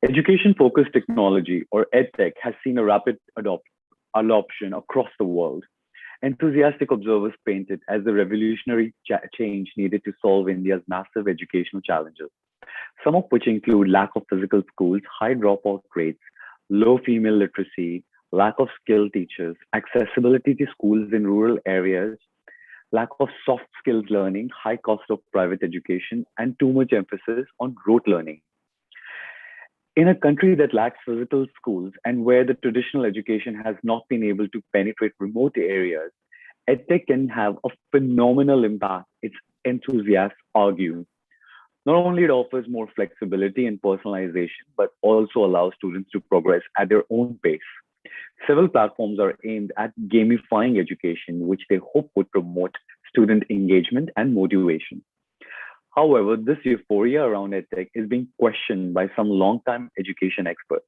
Education-focused technology, or EdTech, has seen a rapid adoption across the world. Enthusiastic observers paint it as the revolutionary change needed to solve India's massive educational challenges, some of which include lack of physical schools, high dropout rates, low female literacy, lack of skilled teachers, accessibility to schools in rural areas, lack of soft skills learning, high cost of private education, and too much emphasis on rote learning. In a country that lacks physical schools and where the traditional education has not been able to penetrate remote areas, EdTech can have a phenomenal impact, its enthusiasts argue. Not only it offers more flexibility and personalization, but also allows students to progress at their own pace. Several platforms are aimed at gamifying education, which they hope would promote student engagement and motivation. However, this euphoria around EdTech is being questioned by some longtime education experts.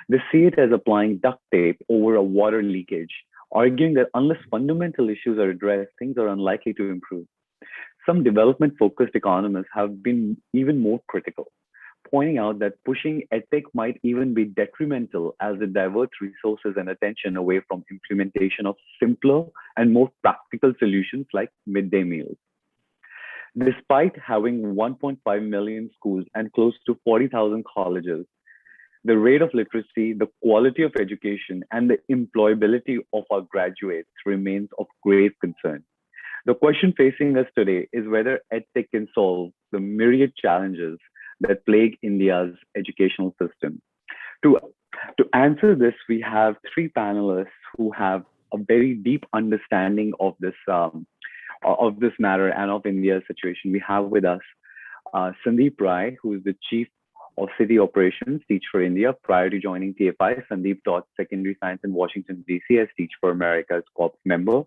They see it as applying duct tape over a water leakage, arguing that unless fundamental issues are addressed, things are unlikely to improve. Some development-focused economists have been even more critical, pointing out that pushing EdTech might even be detrimental as it diverts resources and attention away from implementation of simpler and more practical solutions like midday meals. Despite having 1.5 million schools and close to 40,000 colleges, the rate of literacy, the quality of education, and the employability of our graduates remains of grave concern. The question facing us today is whether EdTech can solve the myriad challenges that plague India's educational system. To answer this, we have three panelists who have a very deep understanding of this matter and of India's situation. We have with us Sandeep Rai, who is the Chief of City Operations, Teach for India. Prior to joining TFI, Sandeep taught secondary science in Washington, D.C. as Teach for America's COPS member.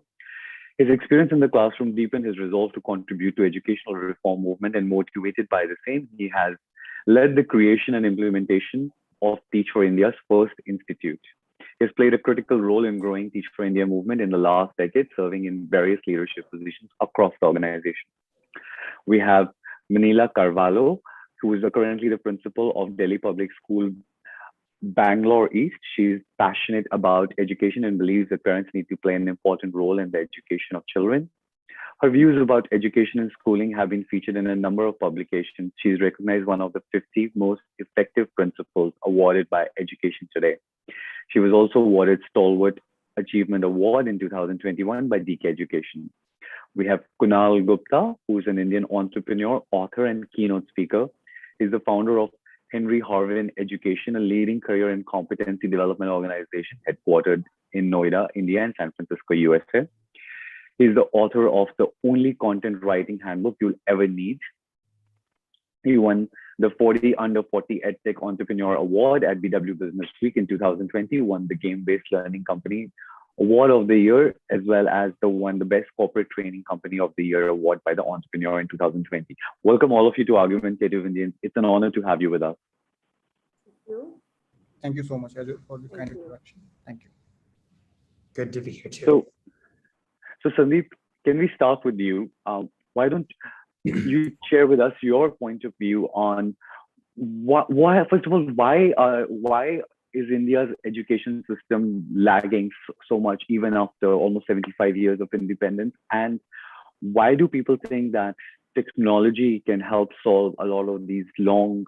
His experience in the classroom deepened his resolve to contribute to educational reform movement, and motivated by the same, he has led the creation and implementation of Teach for India's first institute. He has played a critical role in growing Teach for India movement in the last decade, serving in various leadership positions across the organization. We have Manila Carvalho, who is currently the principal of Delhi Public School, Bangalore East. She's passionate about education and believes that parents need to play an important role in the education of children. Her views about education and schooling have been featured in a number of publications. She's recognized one of the 50 most effective principles awarded by Education Today. She was also awarded Stalwart Achievement Award in 2021 by DK Education. We have Kunal Gupta, who is an Indian entrepreneur, author, and keynote speaker. He's the founder of Henry Harvin Education, a leading career and competency development organization headquartered in Noida, India, and San Francisco, USA. He's the author of the only content writing handbook you'll ever need. He won the 40 Under 40 EdTech Entrepreneur Award at BW Business Week in 2020, won the Game-Based Learning Company Award of the Year, as well as won the Best Corporate Training Company of the Year award by the Entrepreneur in 2020. Welcome all of you to Argumentative Indians. It's an honor to have you with us. Thank you. Thank you so much, Ajay, for the kind introduction. Thank you. Good to be here too. So Sandeep, can we start with you? Why don't you share with us your point of view on first of all, why is India's education system lagging so much even after almost 75 years of independence? And why do people think that technology can help solve a lot of these long,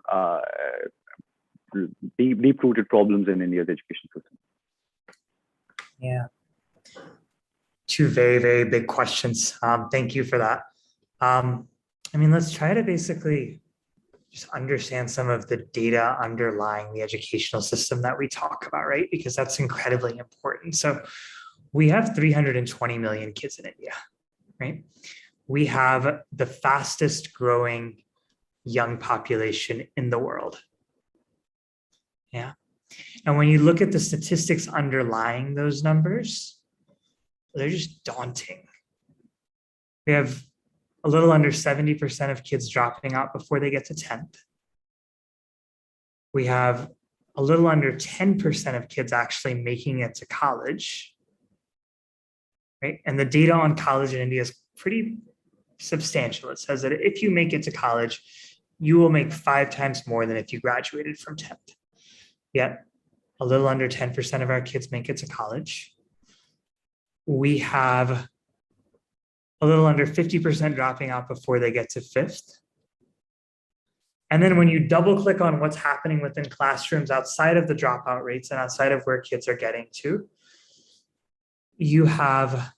deep-rooted problems in India's education system? Yeah. Two very, very big questions. Thank you for that. Let's try to basically just understand some of the data underlying the educational system that we talk about, right? Because that's incredibly important. So we have 320 million kids in India, right? We have the fastest growing young population in the world. Yeah. And when you look at the statistics underlying those numbers, they're just daunting. We have a little under 70% of kids dropping out before they get to 10th. We have a little under 10% of kids actually making it to college, right? And the data on college in India is pretty substantial. It says that if you make it to college, you will make 5 times more than if you graduated from 10th. yet a little under 10% of our kids make it to college. We have a little under 50% dropping out before they get to fifth. And then when you double click on what's happening within classrooms outside of the dropout rates and outside of where kids are getting to, you have a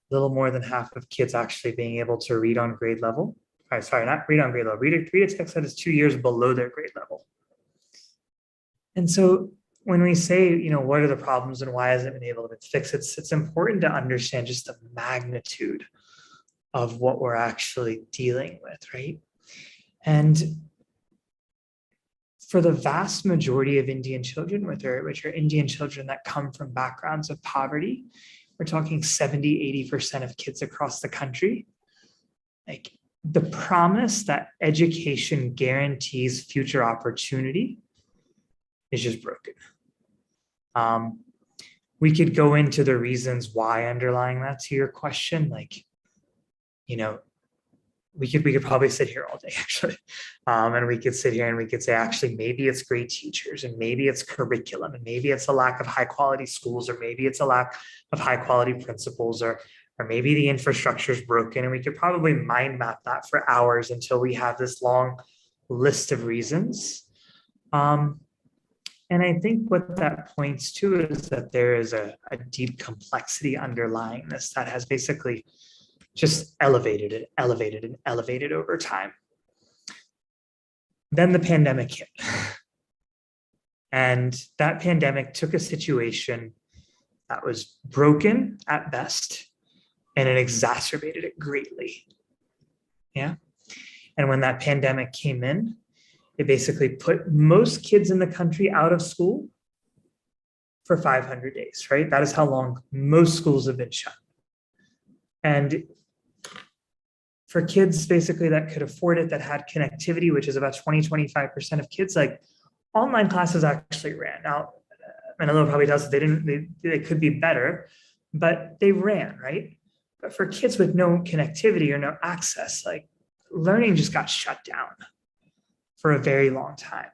little more than half of kids actually being able to read on grade level. Sorry, not read on grade level. Read a text that is 2 years below their grade level. And so when we say, what are the problems and why hasn't it been able to be fixed, it's important to understand just the magnitude of what we're actually dealing with, right? And for the vast majority of Indian children, which are Indian children that come from backgrounds of poverty, we're talking 70, 80% of kids across the country, like the promise that education guarantees future opportunity is just broken. We could go into the reasons why underlying that to your question, like, we could probably sit here all day actually. And we could sit here and we could say, actually, maybe it's great teachers and maybe it's curriculum and maybe it's a lack of high quality schools, or maybe it's a lack of high quality principals, or maybe the infrastructure is broken. And we could probably mind map that for hours until we have this long list of reasons. And I think what that points to is that there is a deep complexity underlying this that has basically just elevated over time. Then the pandemic hit. And that pandemic took a situation that was broken at best, and it exacerbated it greatly. Yeah. And when that pandemic came in, it basically put most kids in the country out of school for 500 days, right? That is how long most schools have been shut. And for kids basically that could afford it, that had connectivity, which is about 20-25% of kids, like online classes actually ran. Now, and I know it probably does, they could be better, but they ran, right? But for kids with no connectivity or no access, like learning just got shut down for a very long time.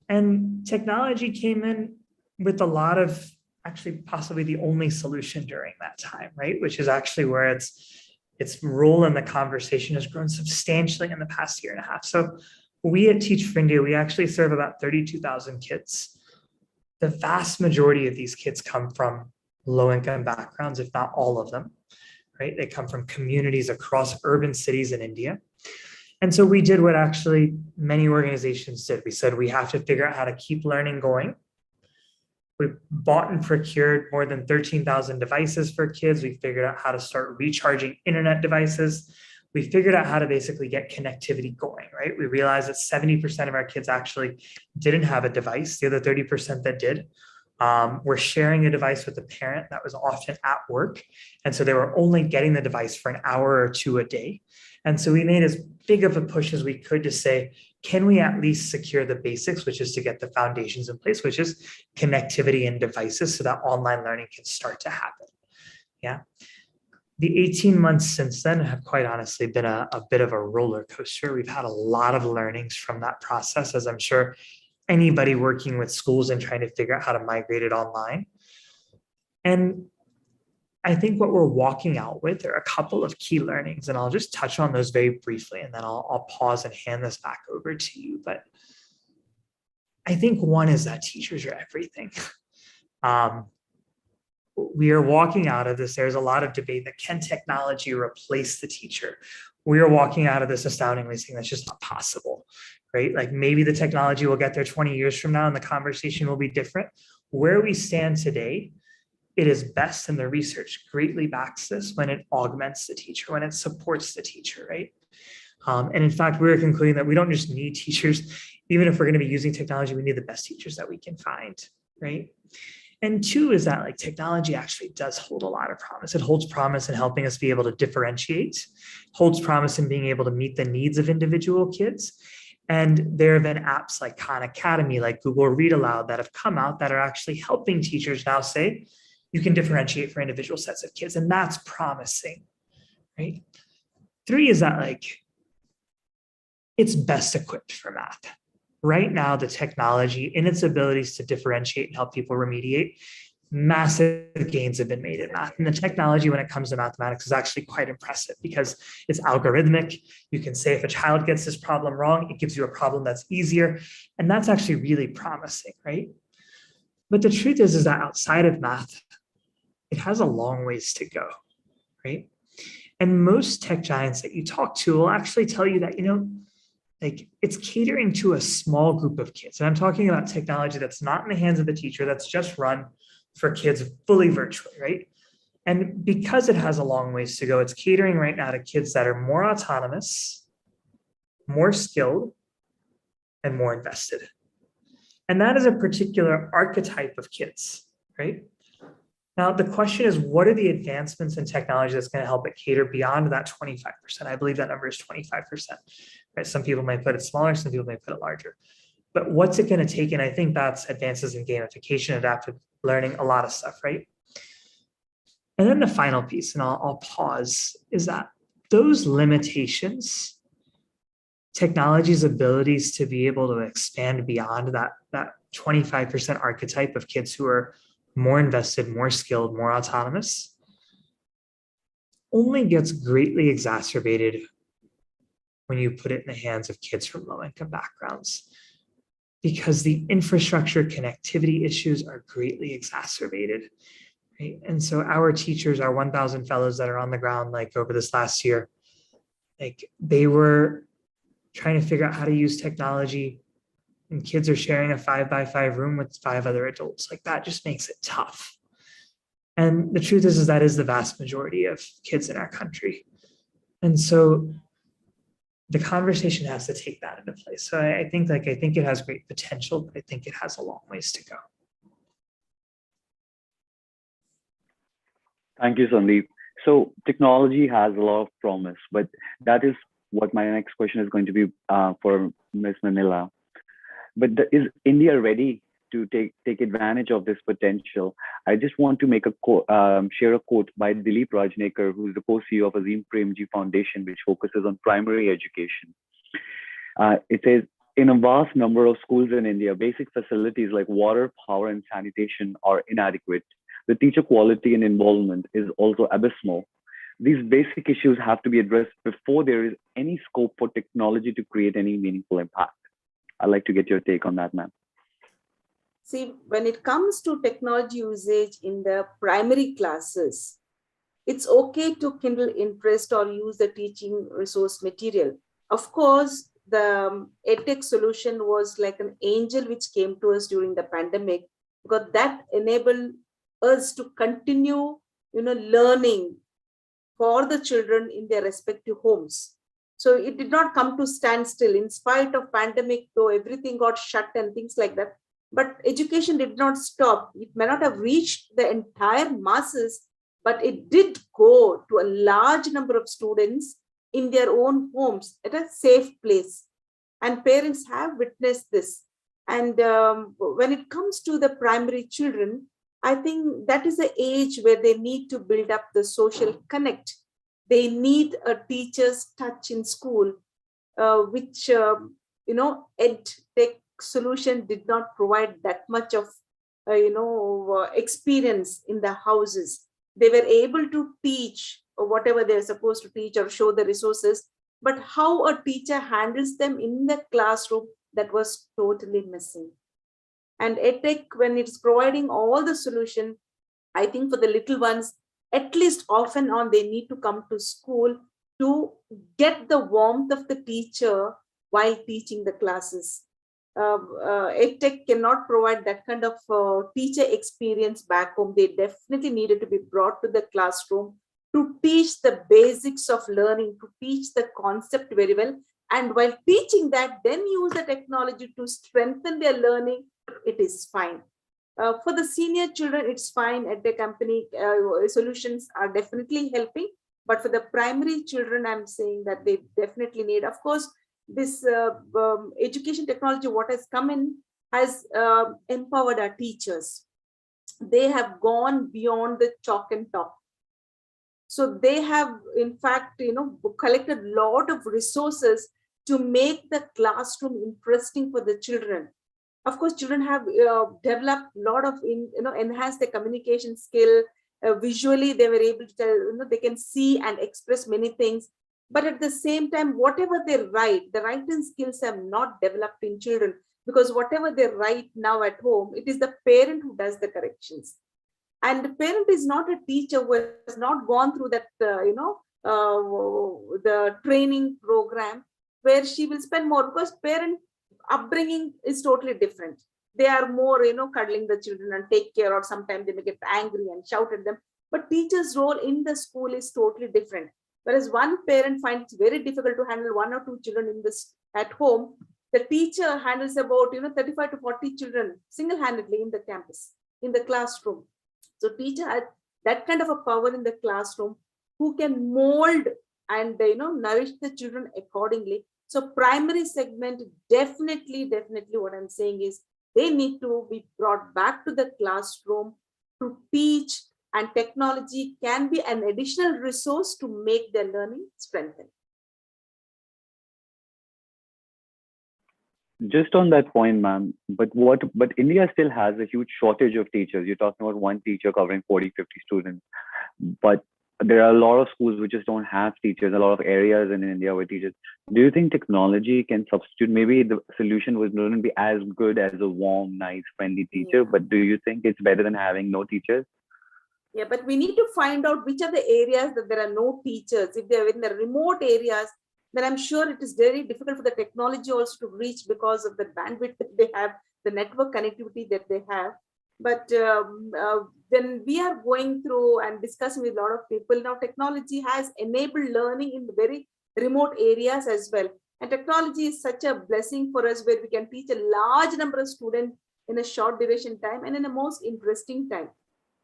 And technology came in with a lot of, actually possibly the only solution during that time, right? Which is actually where its role in the conversation has grown substantially in the past year and a half. So we at Teach for India, we actually serve about 32,000 kids. The vast majority of these kids come from low-income backgrounds, if not all of them, right? They come from communities across urban cities in India. And so we did what actually many organizations did. We said we have to figure out how to keep learning going. We bought and procured more than 13,000 devices for kids. We figured out how to start recharging internet devices. We figured out how to basically get connectivity going, right? We realized that 70% of our kids actually didn't have a device. The other 30% that did were sharing a device with a parent that was often at work. And so they were only getting the device for an hour or two a day. And so we made as big of a push as we could to say, can we at least secure the basics, which is to get the foundations in place, which is connectivity and devices so that online learning can start to happen. Yeah. The 18 months since then have quite honestly been a bit of a roller coaster. We've had a lot of learnings from that process, as I'm sure anybody working with schools and trying to figure out how to migrate it online. And I think what we're walking out with are a couple of key learnings, and I'll just touch on those very briefly, and then I'll pause and hand this back over to you. But I think one is that teachers are everything. We are walking out of this. There's a lot of debate that can technology replace the teacher? We are walking out of this astoundingly saying that's just not possible, right? Like maybe the technology will get there 20 years from now and the conversation will be different. Where we stand today, it is best, and the research greatly backs this, when it augments the teacher, when it supports the teacher, right? And in fact, we're concluding that we don't just need teachers. Even if we're going to be using technology, we need the best teachers that we can find, right? And two is that like technology actually does hold a lot of promise. It holds promise in helping us be able to differentiate, holds promise in being able to meet the needs of individual kids. And there have been apps like Khan Academy, like Google Read Aloud, that have come out that are actually helping teachers now say, you can differentiate for individual sets of kids, and that's promising, right? Three is that like, it's best equipped for math, right now, the technology in its abilities to differentiate and help people remediate, massive gains have been made in math. And the technology when it comes to mathematics is actually quite impressive because it's algorithmic. You can say if a child gets this problem wrong, it gives you a problem that's easier. And that's actually really promising, right? But the truth is that outside of math, it has a long ways to go, right? And most tech giants that you talk to will actually tell you that, like it's catering to a small group of kids. And I'm talking about technology that's not in the hands of the teacher, that's just run for kids fully virtually, right? And because it has a long ways to go, it's catering right now to kids that are more autonomous, more skilled, and more invested. And that is a particular archetype of kids, right? Now, the question is, what are the advancements in technology that's going to help it cater beyond that 25%? I believe that number is 25%, right? Some people might put it smaller, some people might put it larger. But what's it going to take? And I think that's advances in gamification, adaptive learning, a lot of stuff, right? And then the final piece, and I'll pause, is that those limitations, technology's abilities to be able to expand beyond that 25% archetype of kids who are more invested, more skilled, more autonomous, only gets greatly exacerbated when you put it in the hands of kids from low-income backgrounds, because the infrastructure connectivity issues are greatly exacerbated, right? And so our teachers, our 1,000 fellows that are on the ground, like over this last year, like they were trying to figure out how to use technology, and kids are sharing a 5x5 room with 5 other adults. Like that just makes it tough. And the truth is that is the vast majority of kids in our country. And so the conversation has to take that into place. So I think it has great potential, but I think it has a long ways to go. Thank you, Sandeep. So technology has a lot of promise, but that is what my next question is going to be for Ms. Manila. But is India ready to take advantage of this potential? I just want to make share a quote by Dilip Rajnekar, who is the co-CEO of Azim Premji Foundation, which focuses on primary education. It says, in a vast number of schools in India, basic facilities like water, power, and sanitation are inadequate. The teacher quality and involvement is also abysmal. These basic issues have to be addressed before there is any scope for technology to create any meaningful impact. I'd like to get your take on that, ma'am. See, when it comes to technology usage in the primary classes, it's okay to kindle interest or use the teaching resource material. Of course, the EdTech solution was like an angel which came to us during the pandemic, because that enabled us to continue, learning for the children in their respective homes. So it did not come to standstill in spite of pandemic, though everything got shut and things like that. But education did not stop. It may not have reached the entire masses, but it did go to a large number of students in their own homes at a safe place. And parents have witnessed this. And when it comes to the primary children, I think that is the age where they need to build up the social connect. They need a teacher's touch in school, which, EdTech solution did not provide that much of, experience in the houses. They were able to teach or whatever they're supposed to teach or show the resources, but how a teacher handles them in the classroom, that was totally missing. And EdTech, when it's providing all the solution, I think for the little ones, at least off and on, they need to come to school to get the warmth of the teacher while teaching the classes. EdTech cannot provide that kind of teacher experience back home. They definitely needed to be brought to the classroom to teach the basics of learning, to teach the concept very well. And while teaching that, then use the technology to strengthen their learning, it is fine. For the senior children, it's fine. EdTech company solutions are definitely helping. But for the primary children, I'm saying that they definitely need, of course, this education technology, what has come in, has empowered our teachers. They have gone beyond the chalk and talk. So they have, in fact, collected a lot of resources to make the classroom interesting for the children. Of course, children have developed a lot of, enhanced their communication skill. Visually, they were able to tell, they can see and express many things. But at the same time, whatever they write, the writing skills have not developed in children, because whatever they write now at home, it is the parent who does the corrections. And the parent is not a teacher who has not gone through that, the training program where she will spend more, because parent upbringing is totally different. They are more, cuddling the children and take care, or sometimes they may get angry and shout at them. But teacher's role in the school is totally different. Whereas one parent finds it very difficult to handle 1 or 2 children in this at home, the teacher handles about 35 to 40 children single-handedly in the campus, in the classroom. So teacher has that kind of a power in the classroom, who can mold and nourish the children accordingly. So primary segment, definitely what I'm saying is they need to be brought back to the classroom to teach, and technology can be an additional resource to make their learning strengthen. Just on that point, ma'am, but India still has a huge shortage of teachers. You're talking about one teacher covering 40, 50 students, but there are a lot of schools which just don't have teachers, a lot of areas in India where teachers. Do you think technology can substitute? Maybe the solution wouldn't be as good as a warm, nice, friendly teacher, but do you think it's better than having no teachers? Yeah, but we need to find out which are the areas that there are no teachers. If they're in the remote areas, then I'm sure it is very difficult for the technology also to reach, because of the bandwidth that they have, the network connectivity that they have. But when we are going through and discussing with a lot of people, now technology has enabled learning in very remote areas as well. And technology is such a blessing for us, where we can teach a large number of students in a short duration time and in a most interesting time.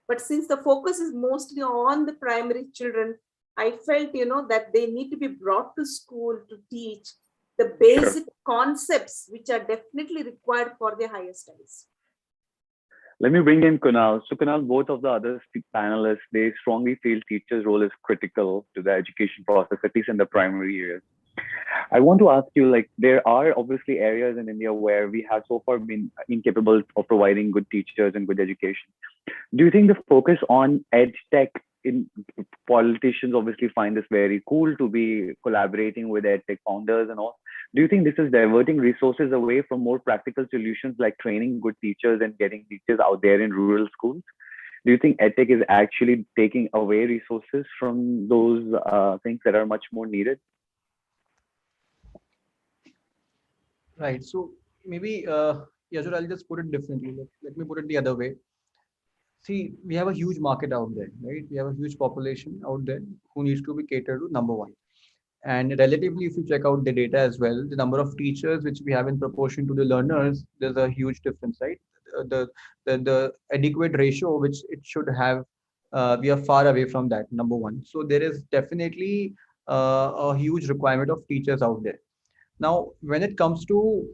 But since the focus is mostly on the primary children, I felt, that they need to be brought to school to teach the basic concepts, which are definitely required for their higher studies. Let me bring in Kunal. So Kunal, both of the other panelists, they strongly feel teachers' role is critical to the education process, at least in the primary years. I want to ask you, like, there are obviously areas in India where we have so far been incapable of providing good teachers and good education. Do you think the focus on EdTech, in politicians obviously find this very cool to be collaborating with EdTech founders and all. Do you think this is diverting resources away from more practical solutions like training good teachers and getting teachers out there in rural schools? Do you think EdTech is actually taking away resources from those things that are much more needed? Right. So maybe, Yajur, I'll just put it differently. Let me put it the other way. See, we have a huge market out there, right? We have a huge population out there who needs to be catered to, number one. And relatively, if you check out the data as well, the number of teachers which we have in proportion to the learners, there's a huge difference, right? The adequate ratio which it should have, we are far away from that, number one. So there is definitely a huge requirement of teachers out there. Now, when it comes to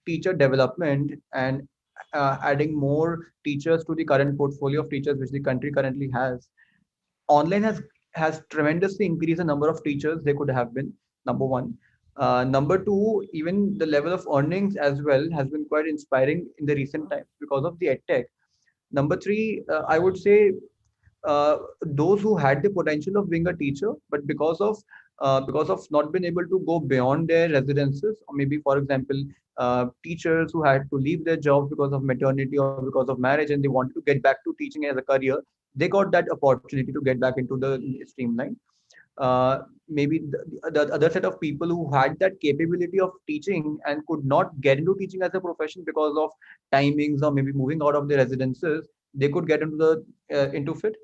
teacher development and adding more teachers to the current portfolio of teachers which the country currently has, online has tremendously increased the number of teachers they could have been, number one. Number two, even the level of earnings as well has been quite inspiring in the recent times because of the EdTech. Number three, I would say those who had the potential of being a teacher, but because of not being able to go beyond their residences, or maybe, for example, teachers who had to leave their jobs because of maternity or because of marriage, and they wanted to get back to teaching as a career, they got that opportunity to get back into the streamline. Maybe the other set of people who had that capability of teaching and could not get into teaching as a profession because of timings or maybe moving out of their residences, they could get into fit.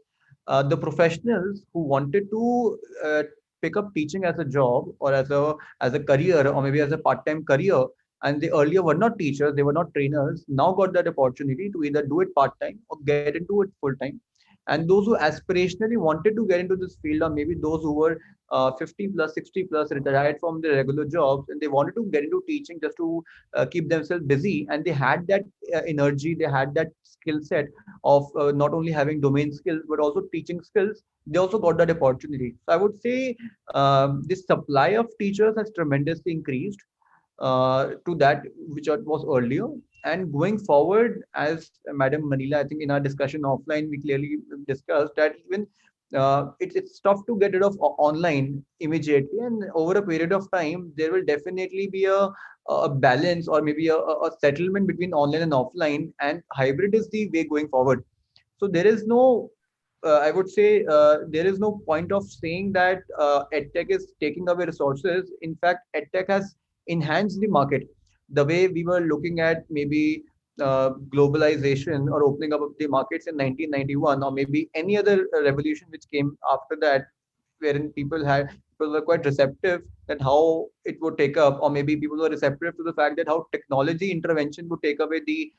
The professionals who wanted to pick up teaching as a job or as a career or maybe as a part-time career, and they earlier were not teachers, they were not trainers, now got that opportunity to either do it part-time or get into it full-time. and those who aspirationally wanted to get into this field, or maybe those who were 50 plus, 60 plus, retired from their regular jobs, and they wanted to get into teaching just to keep themselves busy, and they had that energy, they had that skill set of not only having domain skills but also teaching skills. They also got that opportunity. So I would say the supply of teachers has tremendously increased to that which it was earlier. And going forward, as Madam Manila, I think in our discussion offline, we clearly discussed that even it's tough to get rid of online immediately, and over a period of time, there will definitely be a balance, or maybe a settlement between online and offline, and hybrid is the way going forward. So there is no, I would say, there is no point of saying that EdTech is taking away resources. In fact, EdTech has enhanced the market. The way we were looking at maybe globalization or opening up of the markets in 1991, or maybe any other revolution which came after that, wherein people were quite receptive that how it would take up, or maybe people were receptive to the fact that how technology intervention would take away the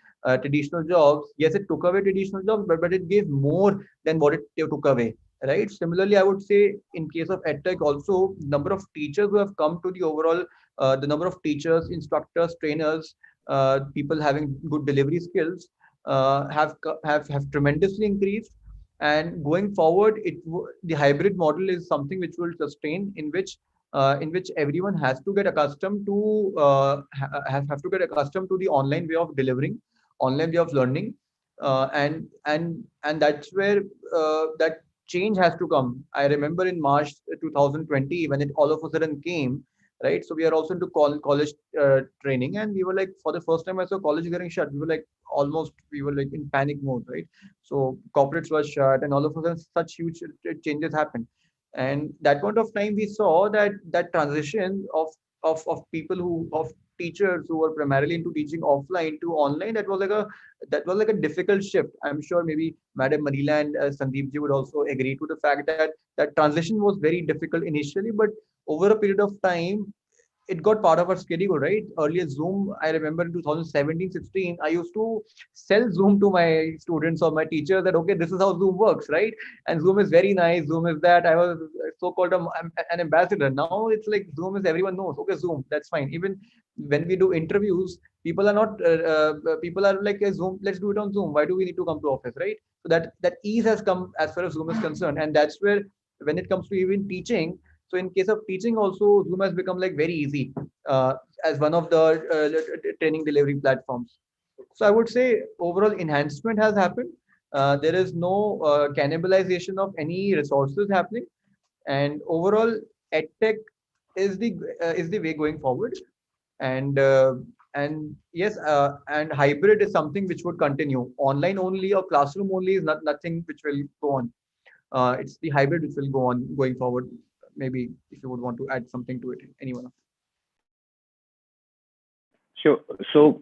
traditional jobs. Yes, it took away traditional jobs, but it gave more than what it took away. Right. Similarly, I would say in case of EdTech also, number of teachers who have come to the overall, the number of teachers, instructors, trainers, people having good delivery skills have tremendously increased. And going forward, the hybrid model is something which will sustain, in which everyone has to get accustomed to have to get accustomed to the online way of delivering, online way of learning, and that's where that change has to come. I remember in March 2020 when it all of a sudden came, right? So we are also into college training, and we were like, for the first time I saw college getting shut, we were like we were like in panic mode, right? So corporates were shut, and all of a sudden such huge changes happened. And that point of time, we saw that transition of people of teachers who were primarily into teaching offline to online. That was like a difficult shift. I'm sure maybe Madam Manila and Sandeep ji would also agree to the fact that that transition was very difficult initially, but over a period of time, it got part of our schedule, right? Earlier Zoom, I remember in 2017-16, I used to sell Zoom to my students or my teachers that, okay, this is how Zoom works, right? And Zoom is very nice. Zoom is that. I was so-called an ambassador. Now it's like Zoom is everyone knows. Okay, Zoom, that's fine. Even when we do interviews, people are like, hey, Zoom, let's do it on Zoom. Why do we need to come to office, right? So that ease has come as far as Zoom is concerned. And that's where, when it comes to even teaching, so in case of teaching also, Zoom has become like very easy as one of the training delivery platforms. So I would say overall enhancement has happened. There is no cannibalization of any resources happening, and overall EdTech is the way going forward. And and yes, and hybrid is something which would continue. Online only or classroom only is nothing which will go on. It's the hybrid which will go on going forward. Maybe if you would want to add something to it, anyone. Sure. So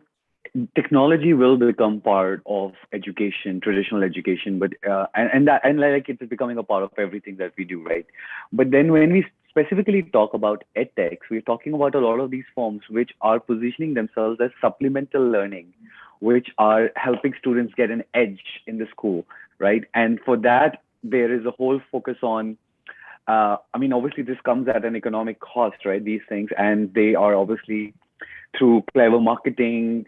technology will become part of education, traditional education, but and like it is becoming a part of everything that we do, right? But then when we specifically talk about edtech, we're talking about a lot of these forms which are positioning themselves as supplemental learning, which are helping students get an edge in the school, right? And for that, there is a whole focus on. I mean, obviously, this comes at an economic cost, right? These things, and they are obviously through clever marketing,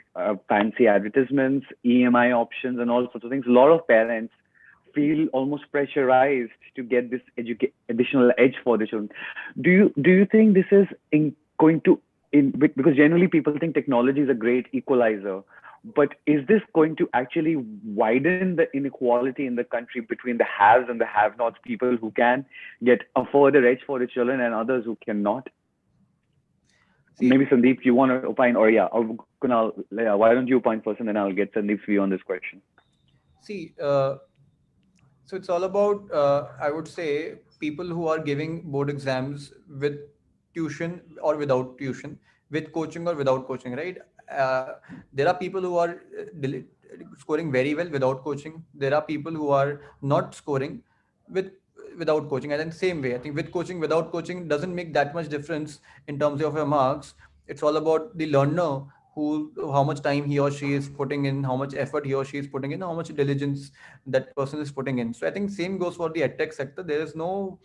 fancy advertisements, EMI options, and all sorts of things. A lot of parents feel almost pressurized to get this additional edge for the children. Do you think this is going to because generally people think technology is a great equalizer, but is this going to actually widen the inequality in the country between the haves and the have-nots, people who can get a further edge for the children and others who cannot? Maybe Sandeep, you want to opine, or Kunal, why don't you opine first, and then I'll get Sandeep's view on this question. See, so it's all about, I would say, people who are giving board exams with tuition or without tuition, with coaching or without coaching, right? There are people who are scoring very well without coaching. There are people who are not scoring with without coaching. And in the same way, I think with coaching, without coaching doesn't make that much difference in terms of your marks. It's all about the learner how much time he or she is putting in, how much effort he or she is putting in, how much diligence that person is putting in. So I think same goes for the edtech sector. There is no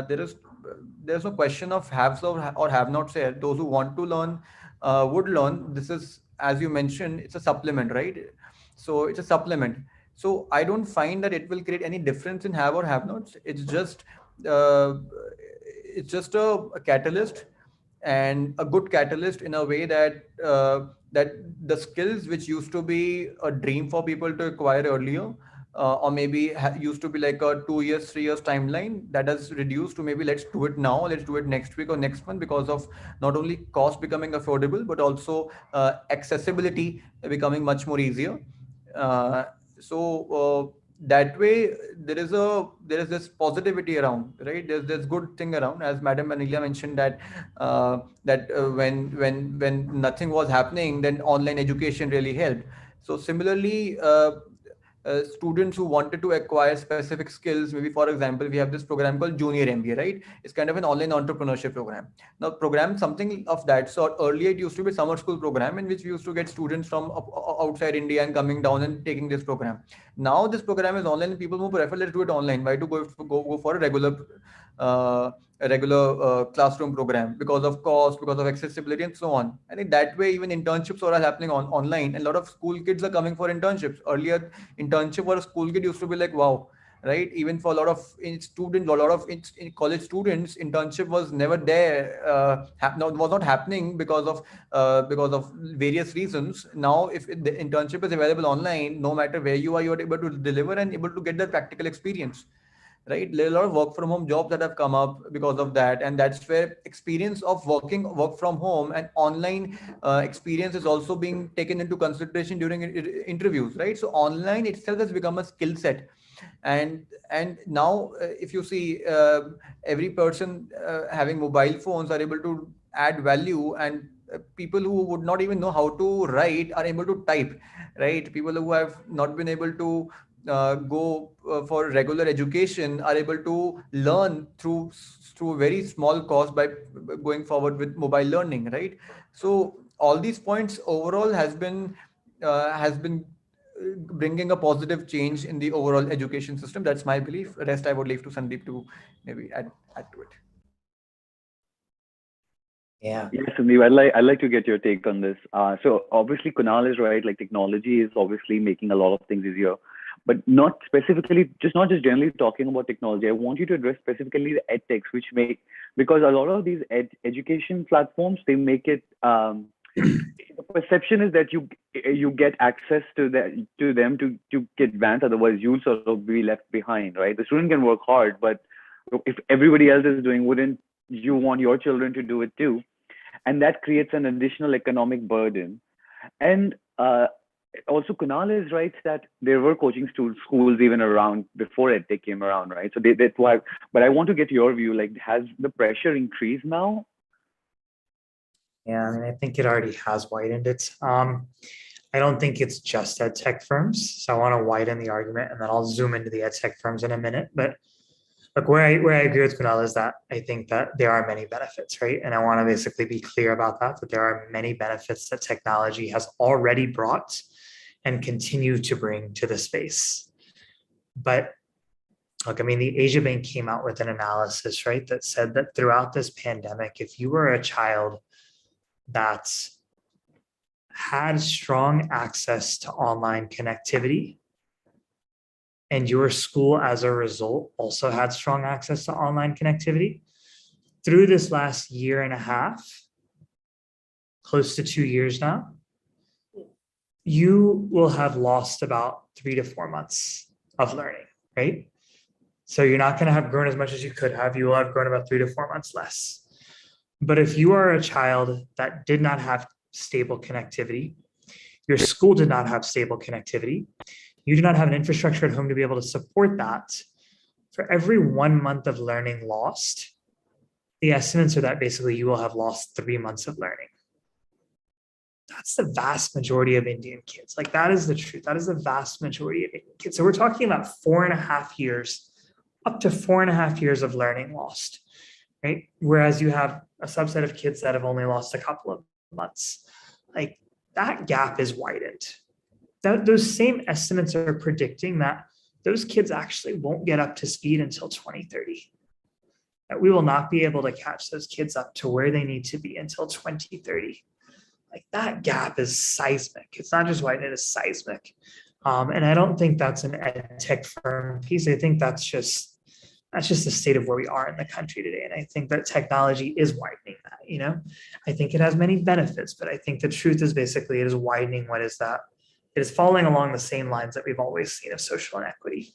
there's no question of haves or have nots here. Those who want to learn would learn. This is, as you mentioned, it's a supplement, right? So it's a supplement. So I don't find that it will create any difference in have or have nots. Uh, it's just a catalyst, and a good catalyst in a way that that the skills which used to be a dream for people to acquire earlier, or maybe used to be like a 2 years, 3 years timeline, that has reduced to maybe let's do it now, let's do it next week or next month, because of not only cost becoming affordable, but also accessibility becoming much more easier. Uh, so that way there is this positivity around, right? There's good thing around, as Madam Anila mentioned, that when nothing was happening, then online education really helped. So similarly, students who wanted to acquire specific skills, maybe for example, we have this program called Junior MBA, right? It's kind of an online entrepreneurship program. Now, program something of that sort. Earlier, it used to be a summer school program in which we used to get students from outside India and coming down and taking this program. Now, this program is online, and people who prefer, let's do it online. Why to go for uh, a regular classroom program, because of cost, because of accessibility, and so on. I think that way, even internships are all happening online, and a lot of school kids are coming for internships. Earlier, internship for a school kid used to be like, wow, right? Even for a lot of students, a lot of college students, internship was never there, was not happening because of various reasons. Now, if the internship is available online, no matter where you are, you are able to deliver and able to get that practical experience, right? There are a lot of work from home jobs that have come up because of that, and that's where experience of work from home and online experience is also being taken into consideration during interviews, right? So online itself has become a skill set. And now, if you see, every person having mobile phones are able to add value, and people who would not even know how to write are able to type, right? People who have not been able to go for regular education are able to learn through very small cost by going forward with mobile learning, right? So all these points overall has been bringing a positive change in the overall education system. That's my belief. Rest I would leave to Sandeep to maybe add to it. Yeah. Yes, Sandeep, I'd like to get your take on this. So obviously, Kunal is right. Like technology is obviously making a lot of things easier, but not specifically, not just generally talking about technology. I want you to address specifically the edtechs, which make, because a lot of these education platforms, they make it. The perception is that you get access to them to get advanced. Otherwise, you'll sort of be left behind, right? The student can work hard, but if everybody else is doing, wouldn't you want your children to do it too? And that creates an additional economic burden. And also, Kunal is right that there were coaching schools even around before EdTech came around, right? So that's why. But I want to get your view. Like, has the pressure increased now? Yeah, I mean, I think it already has widened it. I don't think it's just ed tech firms. So I want to widen the argument, and then I'll zoom into the ed tech firms in a minute. But look, where I agree with Kunal is that I think that there are many benefits, right? And I want to basically be clear about that there are many benefits that technology has already brought and continue to bring to the space. But look, I mean, the Asia Bank came out with an analysis, right, that said that throughout this pandemic, if you were a child that had strong access to online connectivity, and your school as a result also had strong access to online connectivity, through this last year and a half, close to 2 years now, you will have lost about 3 to 4 months of learning, right? So you're not going to have grown as much as you could have. You will have grown about 3 to 4 months less. But if you are a child that did not have stable connectivity, your school did not have stable connectivity, you do not have an infrastructure at home to be able to support that, for every 1 month of learning lost, the estimates are that basically you will have lost 3 months of learning. That's the vast majority of Indian kids. Like, that is the truth. That is the vast majority of Indian kids. So we're talking about 4.5 years, up to 4.5 years of learning lost, right? Whereas you have a subset of kids that have only lost a couple of months. Like, that gap is widened. Those same estimates are predicting that those kids actually won't get up to speed until 2030. That we will not be able to catch those kids up to where they need to be until 2030. Like that gap is seismic. It's not just widened, it is seismic. And I don't think that's an ed tech firm piece. I think that's just the state of where we are in the country today. And I think that technology is widening that, you know. I think it has many benefits, but I think the truth is basically it is widening what is that? It is following along the same lines that we've always seen of social inequity.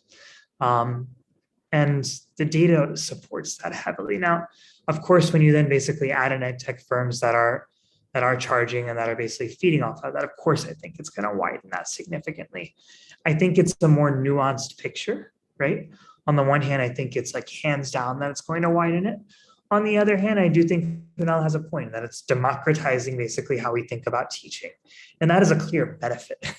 And the data supports that heavily. Now, of course, when you then basically add in ed tech firms that are charging and that are basically feeding off of that, of course, I think it's going to widen that significantly. I think it's a more nuanced picture, right? On the one hand, I think it's like hands down that it's going to widen it. On the other hand, I do think Kunal has a point that it's democratizing basically how we think about teaching. And that is a clear benefit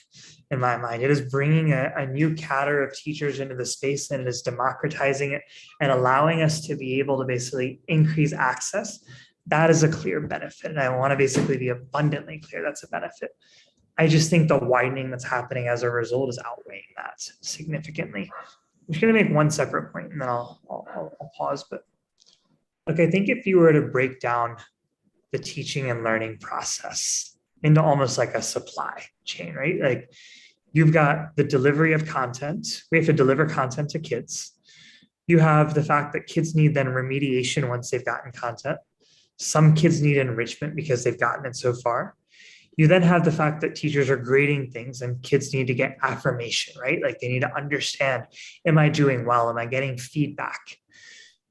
in my mind. It is bringing a new cadre of teachers into the space, and it is democratizing it and allowing us to be able to basically increase access. That is a clear benefit. And I want to basically be abundantly clear that's a benefit. I just think the widening that's happening as a result is outweighing that significantly. I'm just going to make one separate point and then I'll pause. But look, I think if you were to break down the teaching and learning process into almost like a supply chain, right? Like you've got the delivery of content. We have to deliver content to kids. You have the fact that kids need then remediation once they've gotten content. Some kids need enrichment because they've gotten it so far. You then have the fact that teachers are grading things and kids need to get affirmation, right? Like they need to understand, am I doing well? Am I getting feedback?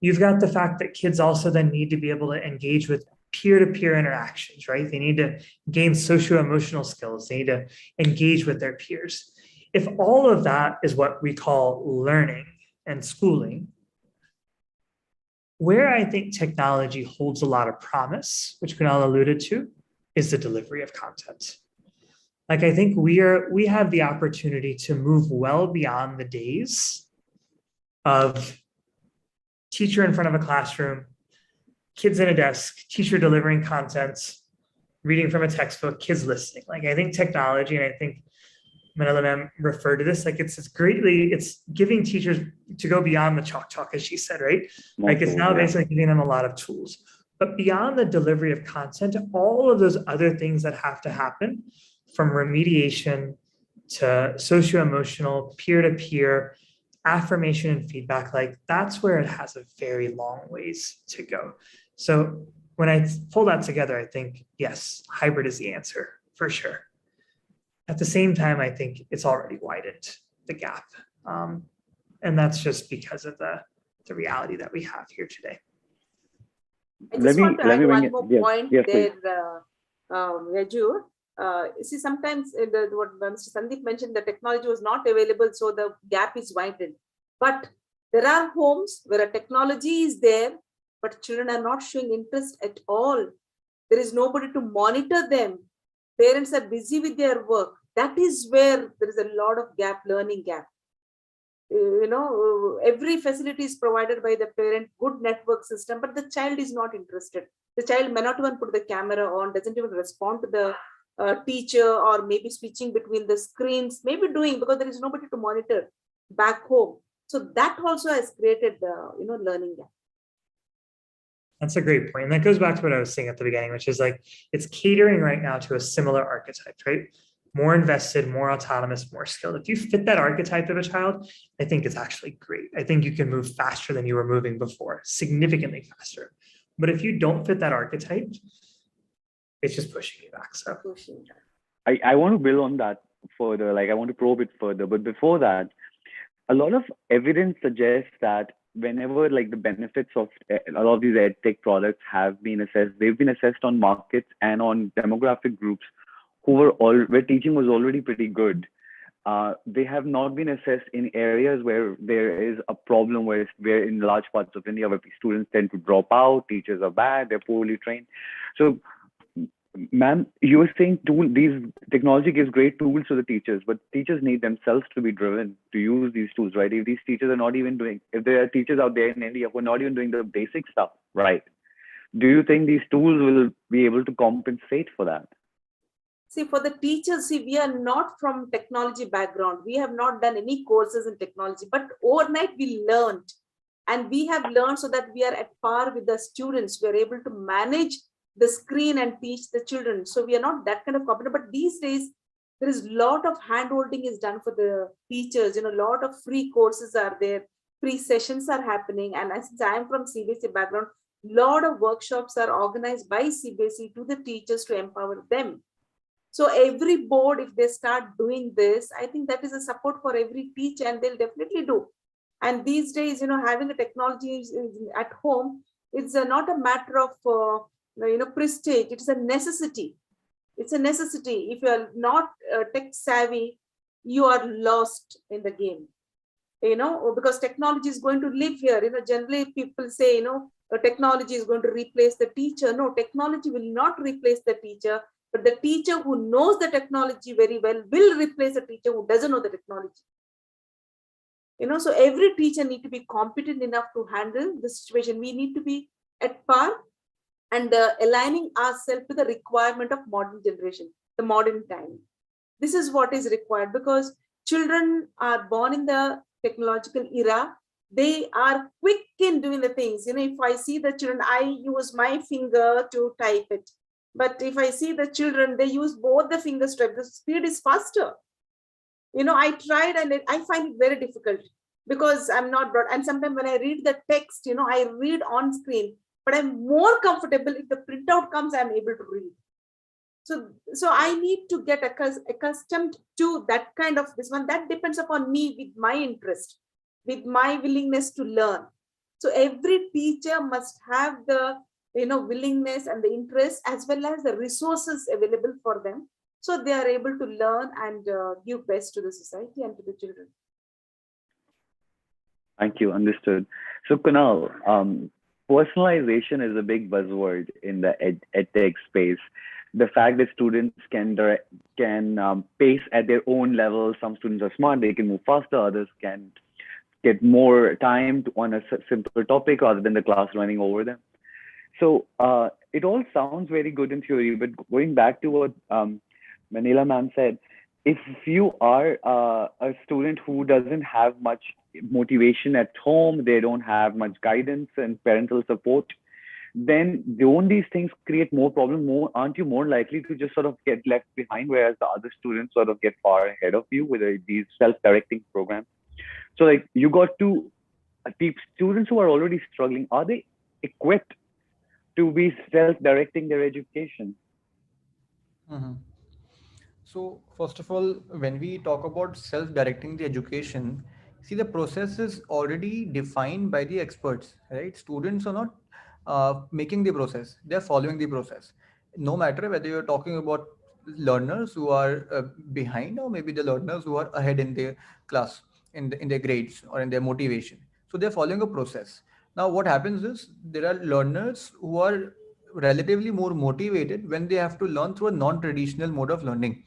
You've got the fact that kids also then need to be able to engage with peer-to-peer interactions, right? They need to gain socio-emotional skills. They need to engage with their peers. If all of that is what we call learning and schooling, where I think technology holds a lot of promise, which Kunal alluded to, is the delivery of content. Like I think we have the opportunity to move well beyond the days of teacher in front of a classroom, kids in a desk, teacher delivering content, reading from a textbook, kids listening. Like I think technology, and I think Manila ma'am referred to this, like it's giving teachers to go beyond the chalk, as she said, right? Like it's now basically giving them a lot of tools. But beyond the delivery of content, all of those other things that have to happen, from remediation to socio-emotional, peer-to-peer, affirmation and feedback, like that's where it has a very long ways to go. So when I pull that together, I think, yes, hybrid is the answer for sure. At the same time, I think it's already widened the gap. And that's just because of the reality that we have here today. I just want to add one more point yes, there, Raju. See, sometimes what Mr. Sandeep mentioned, the technology was not available, so the gap is widened. But there are homes where a technology is there, but children are not showing interest at all. There is nobody to monitor them. Parents are busy with their work. That is where there is a lot of learning gap. Every facility is provided by the parent, good network system, but the child is not interested. The child may not even put the camera on, doesn't even respond to the teacher, or maybe switching between the screens, maybe doing because there is nobody to monitor back home. So that also has created the learning gap. That's a great point. And that goes back to what I was saying at the beginning, which is like, it's catering right now to a similar archetype, right? More invested, more autonomous, more skilled. If you fit that archetype of a child, I think it's actually great. I think you can move faster than you were moving before, significantly faster. But if you don't fit that archetype, it's just pushing you back. So I want to build on that further. Like I want to probe it further. But before that, a lot of evidence suggests that whenever like the benefits of a lot of these EdTech products have been assessed, they've been assessed on markets and on demographic groups where teaching was already pretty good. They have not been assessed in areas where there is a problem, where in large parts of India where students tend to drop out, teachers are bad, they're poorly trained. So, ma'am, you were saying these technology gives great tools to the teachers, but teachers need themselves to be driven to use these tools, right? If these teachers are not even if there are teachers out there in India who are not even doing the basic stuff, right? Do you think these tools will be able to compensate for that? See, for the teachers, see, we are not from technology background. We have not done any courses in technology, but overnight we learned. And we have learned so that we are at par with the students. We are able to manage the screen and teach the children. So we are not that kind of competent. But these days, there is a lot of hand-holding is done for the teachers. A lot of free courses are there. Free sessions are happening. And since I am from CBSE background, lot of workshops are organized by CBSE to the teachers to empower them. So every board, if they start doing this, I think that is a support for every teacher, and they'll definitely do. And these days, having a technology at home, it's not a matter of, prestige. It's a necessity. It's a necessity. If you are not tech savvy, you are lost in the game. Because technology is going to live here. Generally people say, technology is going to replace the teacher. No, technology will not replace the teacher. But the teacher who knows the technology very well will replace a teacher who doesn't know the technology. So every teacher need to be competent enough to handle the situation. We need to be at par and aligning ourselves to the requirement of modern generation, the modern time. This is what is required, because children are born in the technological era. They are quick in doing the things. If I see the children, I use my finger to type it. But if I see the children, they use both the fingers to type. The speed is faster. I tried and I find it very difficult because I'm not broad. And sometimes when I read the text, I read on screen, but I'm more comfortable if the printout comes, I'm able to read. So I need to get accustomed to that kind of this one. That depends upon me with my interest, with my willingness to learn. So every teacher must have the willingness and the interest as well as the resources available for them, so they are able to learn and give best to the society and to the children. Thank you. Understood. So Kunal, personalization is a big buzzword in the EdTech space. The fact that students can pace at their own level. Some students are smart; they can move faster. Others can get more time on a simple topic rather than the class running over them. So it all sounds very good in theory, but going back to what Manila ma'am said, if you are a student who doesn't have much motivation at home, they don't have much guidance and parental support, then don't these things create more problem? Aren't you more likely to just sort of get left behind, whereas the other students sort of get far ahead of you with these self-directing programs? So like you got to students who are already struggling, are they equipped to be self-directing their education? Mhm. So first of all, when we talk about self-directing the education, see the process is already defined by the experts, right? Students are not making the process; they're following the process. No matter whether you're talking about learners who are behind, or maybe the learners who are ahead in their class, in their grades or in their motivation. So they're following a process. Now, what happens is there are learners who are relatively more motivated when they have to learn through a non-traditional mode of learning,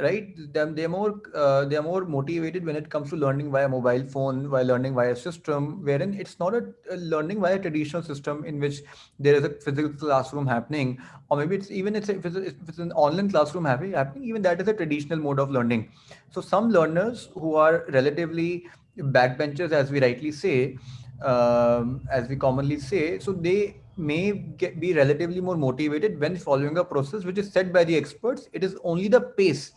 right? They're more motivated when it comes to learning via mobile phone, while learning via system wherein it's not a learning via traditional system in which there is a physical classroom happening, or maybe if it's an online classroom happening, even that is a traditional mode of learning. So some learners who are relatively backbenchers, as we rightly say, as we commonly say, so they may be relatively more motivated when following a process which is set by the experts. It is only the pace